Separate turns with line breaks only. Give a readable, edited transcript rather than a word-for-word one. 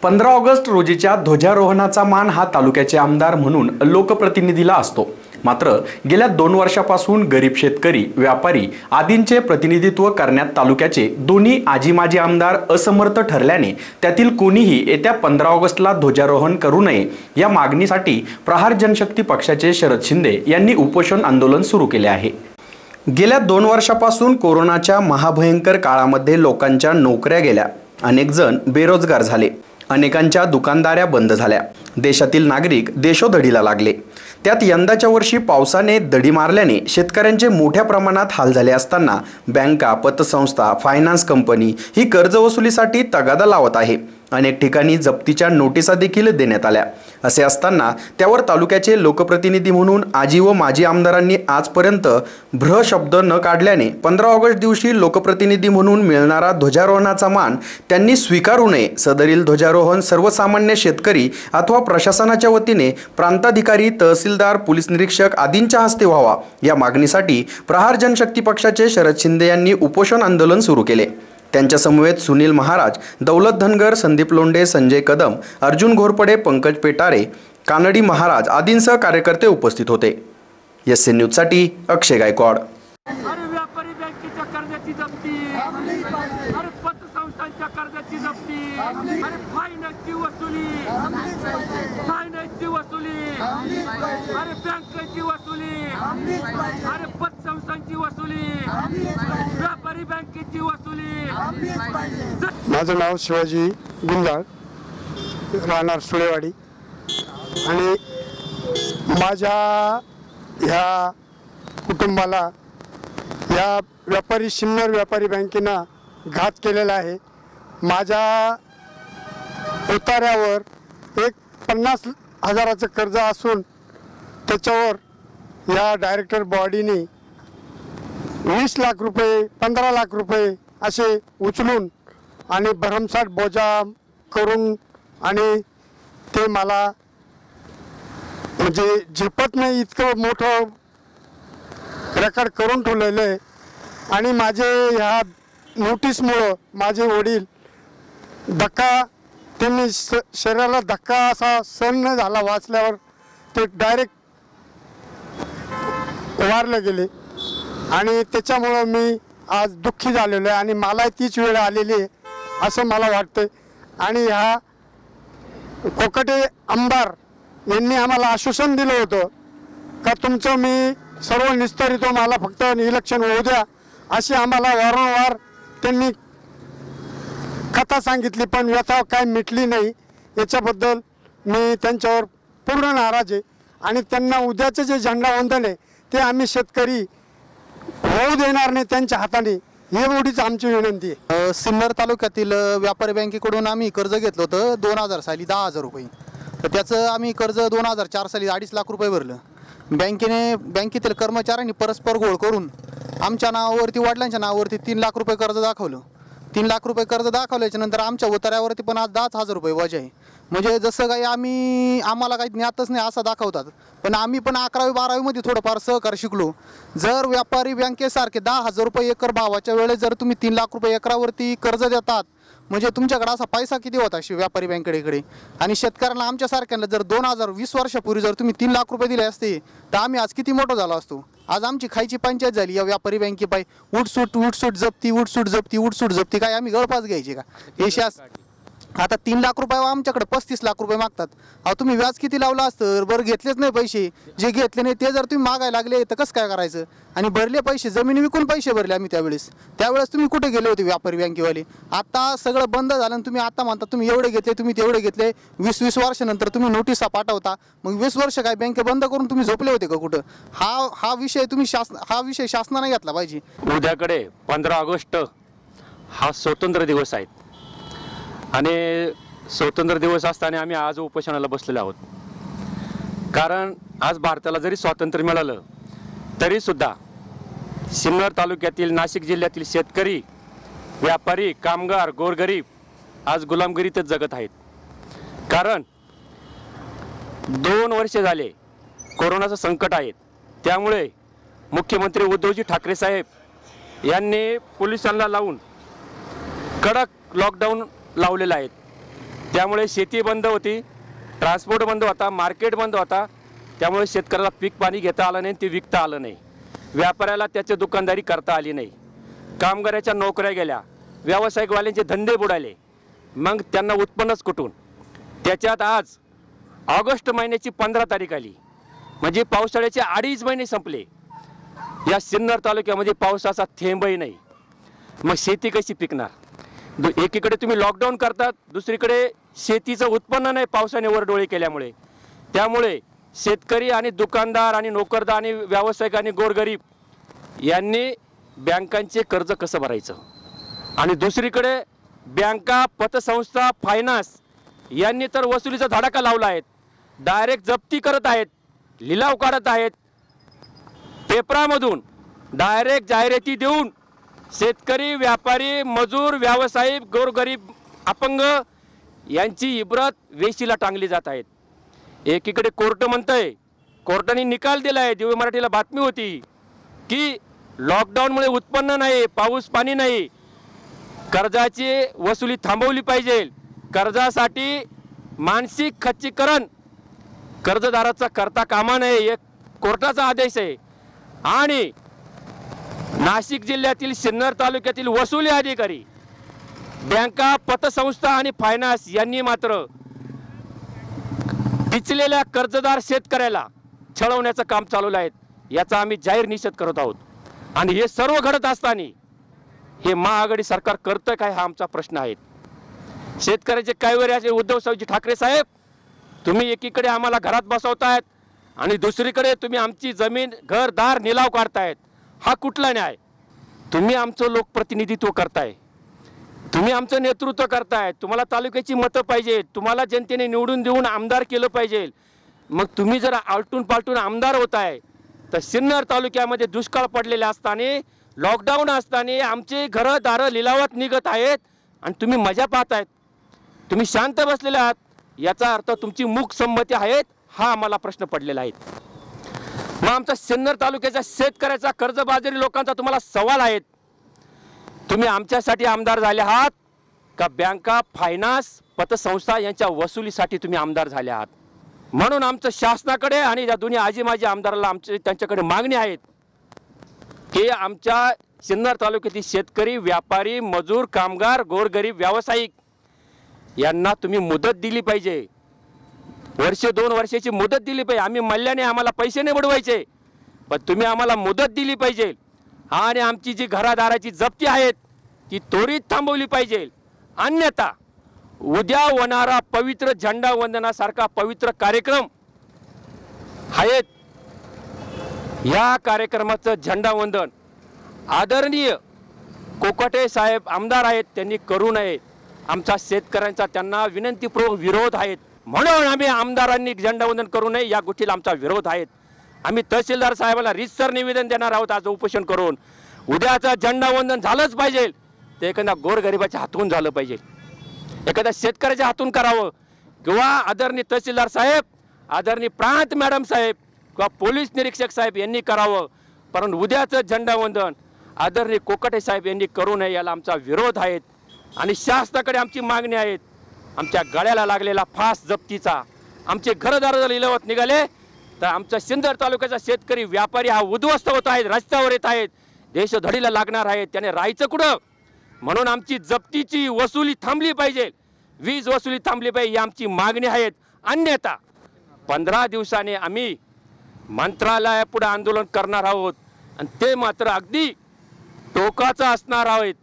15 August रोजीच्या ध्वजारोहणाचा मान हा तालुक्याचे आमदार म्हणून लोकप्रतिनिधीला असतो। मात्र गेल्या 2 वर्षापासून गरीब शेतकरी, व्यापारी आदींचे प्रतिनिधित्व करण्यात तालुक्याचे दोन्ही आजी माजी आमदार असमर्थ ठरल्याने त्यातील कोणीही येत्या 15 ऑगस्टला ध्वजारोहण करू नये या मागणीसाठी प्रहार जनशक्ती पक्षाचे शरद शिंदे यांनी उपोषण आंदोलन सुरू केले आहे। गेल्या 2 वर्षापासून कोरोनाच्या महाभयंकर काळामध्ये लोकांच्या नोकऱ्या गेल्या, अनेक जण बेरोजगार झाले, अनेकांच्या दुकानदाऱ्या बंद झाल्या, देशातील नागरिक देशोधडीला लागले। त्यात यंदाच्या वर्षी पावसाने दडी मारल्याने शेतकऱ्यांचे मोठ्या प्रमाणात हाल झाले असताना बँका, पतसंस्था, फायनान्स कंपनी ही कर्जवसुलीसाठी तगादा लावत आहे। अनेक ठिकाणी जप्तीच्या नोटिसा देखील देण्यात आल्या। असे असताना त्यावर तालुक्याचे लोकप्रतिनिधी म्हणून आजी व माजी आमदारांनी आजपर्यंत भ्र शब्द न काढल्याने 15 ऑगस्ट दिवशी लोकप्रतिनिधी म्हणून मिळणारा ध्वजारोहणाचा मान त्यांनी स्वीकारू नये। सदरील ध्वजारोहण सर्वसामान्य शेतकरी अथवा प्रशासनाच्या वतीने प्रांताधिकारी, तहसीलदार, पोलीस निरीक्षक आदींच्या हस्ते व्हावा या मागणीसाठी प्रहार जनशक्ती पक्षाचे शरद शिंदे यांनी उपोषण आंदोलन सुरू केले। त्यांच्या समवेत सुनील महाराज, दौलत धनगर, संदीप लोंढे, संजय कदम, अर्जुन घोरपडे, पंकज पेटारे, कानडी महाराज आदींसह कार्यकर्ते उपस्थित होते। एसएन न्यूज साठी अक्षय गायकवाड।
अरे व्यापारी बँकेच्या कर्जाची जप्ती, अरे पतसंस्थांच्या कर्जाची जप्ती, अरे फायनान्सची वसुली, अरे बँकेची वसुली, अरे पतसंस्थांची वसुली, व्यापारी बँकेची वसुली।
माझं नाव शिवाजी गुंजाळ, राहणार सुळेवाडी आणि माझ्या ह्या कुटुंबाला या व्यापारी सिन्नर व्यापारी बँकेनं घात केलेला आहे। माझ्या उतार्यावर एक 50,000चं कर्ज असून त्याच्यावर या डायरेक्टर बॉडीने 20 लाख रुपये, 15 लाख रुपये असे उचलून आणि भरमसाठ बोजा करून आणि ते मला म्हणजे झेपत नाही इतकं मोठं रेकॉर्ड करून ठेवलेलं आहे। आणि माझे ह्या नोटीसमुळं माझे वडील धक्का, त्यांनी शरीराला धक्का असा सहन न झाला, वाचल्यावर ते डायरेक्ट वारले गेले आणि त्याच्यामुळं मी आज दुःखी झालेलो आहे आणि मला तीच वेळ आलेली आहे असं मला वाटतं। आणि ह्या कोकटे आमदार यांनी आम्हाला आश्वासन दिलं होतं का तुमचं मी सर्व निस्तरितो, मला फक्त इलेक्शन होऊ द्या अशी आम्हाला वारंवार त्यांनी कथा सांगितली, पण व्यथा काय मिटली नाही। याच्याबद्दल मी त्यांच्यावर पूर्ण नाराज आहे आणि त्यांना उद्याचे जे झेंडावंदन आहे ते आम्ही शेतकरी होऊ देणार नाही त्यांच्या हाताने, एवढीच आमची विनंती आहे।
सिन्नर तालुक्यातील व्यापारी बँकेकडून आम्ही कर्ज घेतलं होतं 2000 साली 10,000 रुपये। तर त्याचं आम्ही कर्ज 2004 साली 2.5 लाख रुपये भरलं। बँकेतील कर्मचाऱ्यांनी परस्पर घोळ करून आमच्या नावावरती, वडिलांच्या नावावरती 3 लाख रुपये कर्ज दाखवलं। 3 लाख रुपये कर्ज दाखवल्याच्या नंतर आमच्या उतार्यावरती पण आज 10,000 रुपये वजा आहे। म्हणजे जसं काही आम्हाला काही ज्ञातच नाही असं दाखवतात, पण आम्ही पण 11वी 12वी मध्ये थोडंफार सहकार शिकलो। जर व्यापारी बँकेसारखे 10,000 रुपये एकर भावाच्या वेळेस जर तुम्ही 3 लाख रुपये एकरावरती कर्ज देतात म्हणजे तुमच्याकडे असा पैसा किती होता व्यापारी बँकेकडे। आणि शेतकऱ्यांना आमच्यासारख्यांना जर 2020 वर्षापूर्वी जर तुम्ही 3 लाख रुपये दिले असते तर आम्ही आज किती मोठं झालो असतो। आज आमची खायची पंचायत झाली या व्यापारी बँकेपायी। उठसूट जप्ती काय आम्ही गळपास घ्यायची का? हे आता 3 लाख रुपये आमच्याकडे 35 लाख रुपये मागतात। अहो तुम्ही व्याज किती लावलं असतं? बरं घेतलेच नाही पैसे, जे घेतले नाही ते जर तुम्ही मागायला लागले तर कसं काय करायचं? आणि भरले पैसे, जमिनी विकून पैसे भरले आम्ही त्यावेळेस तुम्ही कुठे गेले होते व्यापारी बँकेवाले? आता सगळं बंद झालं आणि तुम्ही आता म्हणता तुम्ही एवढे घेतले, तुम्ही तेवढे घेतले। 20 वर्षानंतर तुम्ही नोटिसा पाठवता, मग 20 वर्ष काय बँके बंद करून तुम्ही झोपले होते का कुठं? हा विषय तुम्ही शासनाने घेतला पाहिजे।
उद्याकडे 15 ऑगस्ट हा स्वतंत्र दिवस आहे आणि स्वतंत्र दिवस असताना आम्ही आज उपोषणाला बसलेलो आहोत। कारण आज भारताला जरी स्वातंत्र्य मिळालं तरी सुद्धा सिन्नर तालुक्यातील, नाशिक जिल्ह्यातील शेतकरी, व्यापारी, कामगार, गोरगरीब आज गुलामगिरीतच जगत आहेत। कारण 2 वर्ष झाले कोरोनाचं संकट आहे, त्यामुळे मुख्यमंत्री उद्धवजी ठाकरे साहेब यांनी पोलिसांना लावून कडक लॉकडाऊन लावलेला आहे। त्यामुळे शेती बंद होती, ट्रान्सपोर्ट बंद होता, मार्केट बंद होता. त्यामुळे शेतकऱ्याला पीक पाणी घेता आलं नाही, ते विकता आलं नाही. व्यापाऱ्याला त्याची दुकानदारी करता आली नाही. कामगाराच्या नोकऱ्या गेल्या, व्यावसायिकवाल्यांचे धंदे बुडाले. मग त्यांना उत्पन्नच कुठून? त्याच्यात आज ऑगस्ट महिन्याची 15 तारीख आली, म्हणजे पावसाळ्याचे 2.5 महिने संपले. या सिन्नर तालुक्यामध्ये पावसाचा थेंबही नाही. मग शेती कशी पिकणार? एकीकडे तुम्ही लॉकडाऊन करतात, दुसरीकडे शेतीचं उत्पन्न नाही पावसाने वरडोळे केल्यामुळे. त्यामुळे शेतकरी आणि दुकानदार आणि नोकरदार आणि व्यावसायिक आणि गोरगरीब यांनी बँकांचे कर्ज कसं भरायचं, आणि दुसरीकडे बँका, पतसंस्था, फायनान्स यांनी तर वसुलीचा धडाका लावला आहे. डायरेक्ट जप्ती करत आहेत, लिलाव काढत आहेत, पेपरामधून डायरेक्ट जाहिराती देऊन शेतकरी, व्यापारी, मजूर, व्यावसायिक, गोरगरीब, अपंग यांची इब्रत वेशीला टांगली जात आहेत. एकीकडे कोर्ट म्हणतंय, कोर्टाने निकाल दिला आहे, दिव्य मराठीला बातमी होती की लॉकडाऊनमुळे उत्पन्न नाही, पाऊस पाणी नाही, कर्जाची वसुली थांबवली पाहिजे. कर्जासाठी मानसिक खच्चीकरण कर्जदाराचा करता कामा नये, एक कोर्टाचा आदेश आहे. आणि नाशिक जिल्ह्यातील सिन्नर तालुक्यातील वसुली अधिकारी, बँका, पतसंस्था आणि फायनान्स यांनी मात्र पिचलेल्या कर्जदार शेतकऱ्याला छळवण्याचं काम चालवलं आहे. याचा आम्ही जाहीर निषेध करत आहोत. आणि हे सर्व घडत असताना हे महाआघाडी सरकार करतं काय, हा आमचा प्रश्न आहे. शेतकऱ्याचे काय वेळ असे उद्धव ठाकरे साहेब, तुम्ही एकीकडे आम्हाला घरात बसवतायत आणि दुसरीकडे तुम्ही आमची जमीन, घरदार निलाव काढतायत. हा कुठला न्याय? तुम्ही आमचं लोकप्रतिनिधित्व करताय, तुम्ही आमचं नेतृत्व करताय, तुम्हाला तालुक्याची मतं पाहिजे, तुम्हाला जनतेने निवडून देऊन आमदार केलं पाहिजे. मग तुम्ही जर आलटून पालटून आमदार होताय, तर सिन्नर तालुक्यामध्ये दुष्काळ पडलेले असताना, लॉकडाऊन असताना आमचे घरं दारं लिलावात निघत आहेत आणि तुम्ही मजा पाहतायत, तुम्ही शांत बसलेले आहात. याचा अर्थ तुमची मूक संमती आहेत, हा आम्हाला प्रश्न पडलेला आहे. मग आमचा सिन्नर तालुक्याच्या शेतकऱ्याचा, कर्जबाजारी लोकांचा तुम्हाला सवाल आहे, तुम्ही आमच्यासाठी आमदार झाले आहात का बँका, फायनान्स, पतसंस्था यांच्या वसुलीसाठी तुम्ही आमदार झाले आहात? म्हणून आमचं शासनाकडे आणि या दोन्ही आजी माजी आमदाराला त्यांच्याकडे मागणी आहेत की आमच्या सिन्नर तालुक्यातील शेतकरी, व्यापारी, मजूर, कामगार, गोरगरीब, व्यावसायिक यांना तुम्ही मुदत दिली पाहिजे. 1-2 वर्षाची मुदत दिली पाहिजे. आम्ही मल्ल्याने आम्हाला पैसे नाही बुडवायचे, पण तुम्ही आम्हाला मुदत दिली पाहिजे. आणि आमची जी घरादाराची जप्ती आहेत ती त्वरित थांबवली पाहिजे. अन्यथा उद्या होणारा पवित्र झेंडा वंदनासारखा पवित्र कार्यक्रम आहेत, या कार्यक्रमाचं झेंडा वंदन आदरणीय कोकाटे साहेब आमदार आहेत त्यांनी करू नये. आमचा शेतकऱ्यांचा त्यांना विनंतीपूर्वक विरोध आहेत. म्हणून आम्ही आमदारांनी झेंडा वंदन करू नये या गोष्टीला आमचा विरोध आहे. आम्ही तहसीलदार साहेबाला रीतसर निवेदन देणार आहोत आज उपोषण करून. उद्याचा झेंडा वंदन झालंच पाहिजे, ते एखाद्या गोरगरिबाच्या हातून झालं पाहिजे, एखाद्या शेतकऱ्याच्या हातून करावं, किंवा आदरणीय तहसीलदार साहेब, आदरणीय प्रांत मॅडम साहेब किंवा पोलीस निरीक्षक साहेब यांनी करावं. परंतु उद्याचं झेंडा वंदन आदरणीय कोकाटे साहेब यांनी करू नये, याला आमचा विरोध आहे. आणि शासनाकडे आमची मागणी आहे, आमच्या गळ्याला लागलेला फास जप्तीचा, आमचे घरदार लिलावात निघाले तर आमच्या सिन्नर तालुक्याचा शेतकरी, व्यापारी हा उद्ध्वस्त होत आहेत, रस्त्यावर येत आहेत, देशधडीला लागणार आहेत, त्याने राहायचं कुठं? म्हणून आमची जप्तीची वसुली थांबली पाहिजे, वीज वसुली थांबली पाहिजे, ही आमची मागणी आहे. अन्यथा 15 दिवसाने आम्ही मंत्रालयापुढे आंदोलन करणार आहोत आणि ते मात्र अगदी टोकाचं असणार आहोत.